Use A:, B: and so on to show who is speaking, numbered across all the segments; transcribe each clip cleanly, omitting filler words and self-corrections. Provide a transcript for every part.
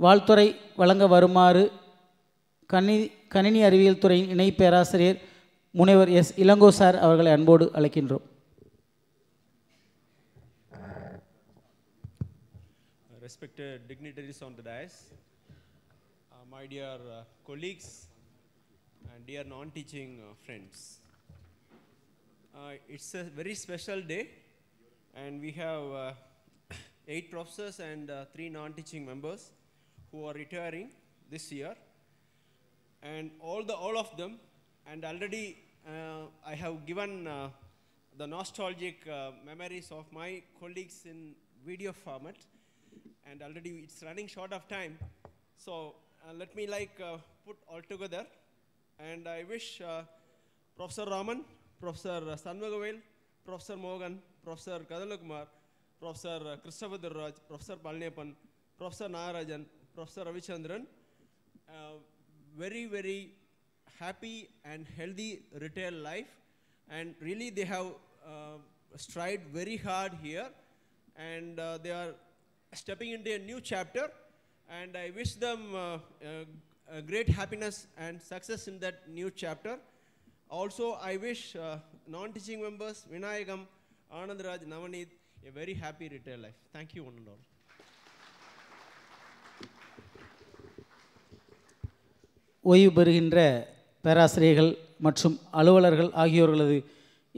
A: வாழ்த்துறை வழங்க வருமாறு கணினி அறிவியல் துறையின் இணை பேராசிரியர் முனைவர் எஸ். இளங்கோ சார் அவர்களை அன்போடு அழைக்கின்றோம்.
B: Respected dignitaries on the dais, my dear colleagues and dear non-teaching friends. It's a very special day and we have 8 professors and 3 non-teaching members who are retiring this year, and all of them, and already I have given the nostalgic memories of my colleagues in video format, and already it's running short of time, so let me put all together. And I wish Professor Raman, Professor Sanmagavel, Professor Mogan, Professor Kadalakumar, Professor Krishnabhadur Raj, Professor Palniappan, Professor Nagarajan, Professor Ravichandran, very, very happy and healthy retail life, and really they have strived very hard here, and they are stepping into a new chapter, and I wish them a great happiness and success in that new chapter. Also, I wish non-teaching members Vinayagam, Anand Raj, Navaneet a very happy retail life. Thank you one and all.
A: ஓய்வு பெறுகின்ற பேராசிரியர்கள் மற்றும் அலுவலர்கள் ஆகியோர்களது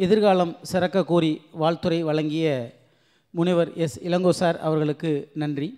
A: எதிர்காலம் சிறக்க கோரி வாழ்த்துரை வழங்கிய முனைவர் எஸ். இளங்கோ சார் அவர்களுக்கு நன்றி.